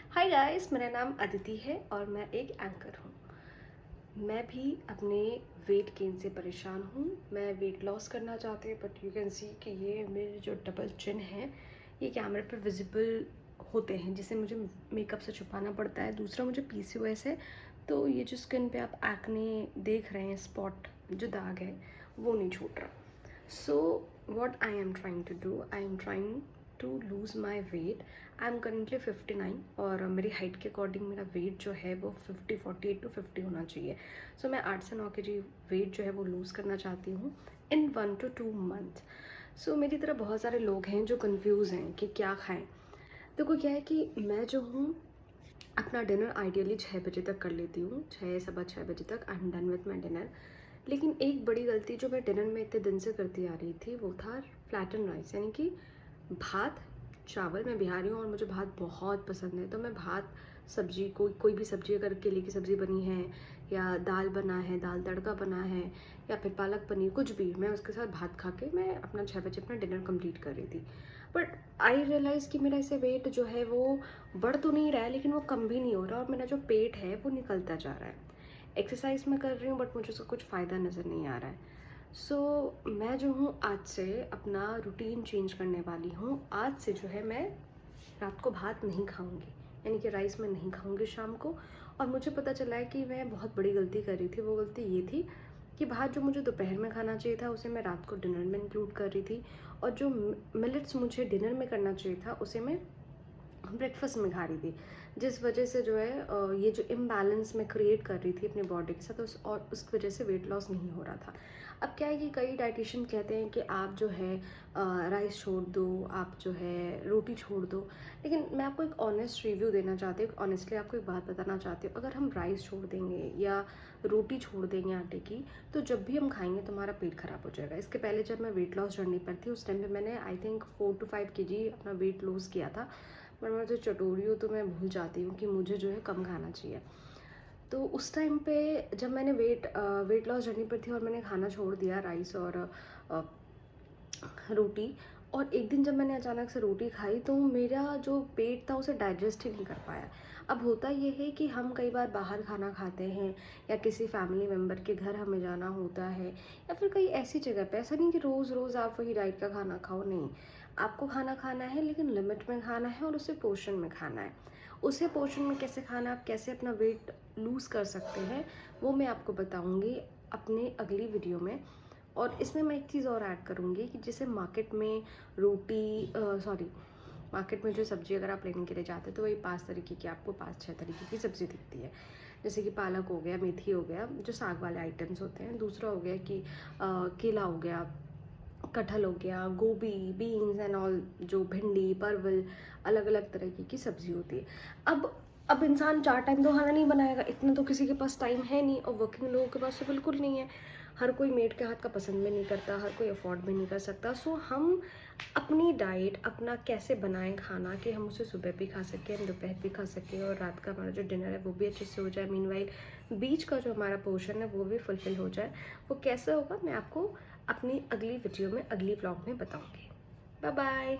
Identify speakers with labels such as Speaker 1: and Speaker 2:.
Speaker 1: Hi guys, मेरा नाम अदिति है और मैं एक एंकर हूँ। मैं भी अपने वेट गेन से परेशान हूँ। मैं वेट लॉस करना चाहती हूँ, बट यू कैन सी कि ये मेरे जो डबल चिन है ये कैमरे पे विजिबल होते हैं, जिसे मुझे मेकअप से छुपाना पड़ता है। दूसरा, मुझे पीसीओएस है, तो ये जो स्किन पे आप एक्ने देख रहे हैं, स्पॉट जो दाग है, वो नहीं छूट रहा। So what I am trying to do, I am trying to lose my weight. I am currently 59 और मेरी हाइट के अकॉर्डिंग मेरा वेट जो है वो 48 to 50 होना चाहिए। So मैं 8 से 9 kg वेट जो है वो लूज़ करना चाहती हूँ in 1 to 2 month। So मेरी तरह बहुत सारे लोग हैं जो कंफ्यूज हैं कि क्या खाएं। देखो क्या है कि मैं जो हूँ अपना डिनर आइडियली 6 बजे तक कर लेती हूँ, 6 सवा 6 बजे तक I am done with my dinner. लेकिन एक बड़ी गलती जो मैं डिनर में इतने दिन से करती आ रही थी वो था फ्लैटन राइस, यानी कि भात चावल। मैं बिहारी हूँ और मुझे भात बहुत पसंद है, तो मैं भात सब्जी कोई भी सब्जी, अगर केले की सब्ज़ी बनी है या दाल बना है, दाल तड़का बना है या फिर पालक पनीर, कुछ भी, मैं उसके साथ भात खा के मैं अपना 6 बजे अपना डिनर कंप्लीट कर रही थी। बट आई रियलाइज़ कि मेरा ऐसे वेट जो है वो बढ़ तो नहीं रहा है, लेकिन वो कम भी नहीं हो रहा और मेरा जो पेट है वो निकलता जा रहा है। एक्सरसाइज मैं कर रही हूँ बट मुझे उसका कुछ फ़ायदा नज़र नहीं आ रहा है। मैं जो हूँ आज से अपना रूटीन चेंज करने वाली हूँ। आज से जो है मैं रात को भात नहीं खाऊंगी, यानी कि राइस मैं नहीं खाऊंगी शाम को। और मुझे पता चला है कि मैं बहुत बड़ी गलती कर रही थी। वो गलती ये थी कि भात जो मुझे दोपहर में खाना चाहिए था उसे मैं रात को डिनर में इंक्लूड कर रही थी, और जो मिलेट्स मुझे डिनर में करना चाहिए था उसे मैं ब्रेकफास्ट में खा रही थी, जिस वजह से जो है ये जो इम्बैलेंस मैं क्रिएट कर रही थी अपने बॉडी के साथ उस वजह से वेट लॉस नहीं हो रहा था। अब क्या है कि कई डाइटिशियन कहते हैं कि आप जो है राइस छोड़ दो, आप जो है रोटी छोड़ दो। लेकिन मैं आपको एक ऑनेस्ट रिव्यू देना चाहती हूँ, ऑनेस्टली आपको एक बात बताना चाहती हूँ। अगर हम राइस छोड़ देंगे या रोटी छोड़ देंगे आटे की, तो जब भी हम खाएंगे तो हमारा पेट खराब हो जाएगा। इसके पहले जब मैं वेट लॉस जर्नी पर थी उस टाइम पे मैंने आई थिंक 4 to 5 kg अपना वेट लूज़ किया था। पर मैं जो चटोरी हूँ तो मैं भूल जाती हूँ कि मुझे जो है कम खाना चाहिए। तो उस टाइम पे जब मैंने वेट लॉस जर्नी पर थी और मैंने खाना छोड़ दिया राइस और अ, रोटी, और एक दिन जब मैंने अचानक से रोटी खाई तो मेरा जो पेट था उसे डाइजेस्ट ही नहीं कर पाया। अब होता ये है कि हम कई बार बाहर खाना खाते हैं या किसी फैमिली मेम्बर के घर हमें जाना होता है या फिर कहीं ऐसी जगह पे, ऐसा नहीं कि रोज़ रोज़ आप वही डाइट का खाना खाओ, नहीं। आपको खाना खाना है लेकिन लिमिट में खाना है और उसे पोर्शन में खाना है। उसे पोर्शन में कैसे खाना, आप कैसे अपना वेट लूज़ कर सकते हैं, वो मैं आपको बताऊँगी अपने अगली वीडियो में। और इसमें मैं एक चीज़ और ऐड करूँगी कि जैसे मार्केट में मार्केट में जो सब्ज़ी अगर आप लेने के लिए जाते हैं तो वही 5 तरीके की, आपको 5-6 तरीके की सब्ज़ी दिखती है। जैसे कि पालक हो गया, मेथी हो गया, जो साग वाले आइटम्स होते हैं। दूसरा हो गया कि केला हो गया, कटहल हो गया, गोभी, बीन्स एंड ऑल, जो भिंडी, परवल, अलग अलग तरीके की सब्जी होती है। अब इंसान 4 टाइम तो खाना नहीं बनाएगा, इतना तो किसी के पास टाइम है नहीं, और वर्किंग लोगों के पास तो बिल्कुल नहीं है। हर कोई मेड के हाथ का पसंद भी नहीं करता, हर कोई अफोर्ड भी नहीं कर सकता। हम अपनी डाइट अपना कैसे बनाएं खाना कि हम उसे सुबह भी खा सकें, हम दोपहर भी खा सकें और रात का हमारा जो डिनर है वो भी अच्छे से हो जाए। मीनवाइल बीच का जो हमारा पोर्शन है वो भी फुलफिल हो जाए। वो कैसे होगा मैं आपको अपनी अगली वीडियो में, अगली व्लॉग में बताऊंगी। Bye bye.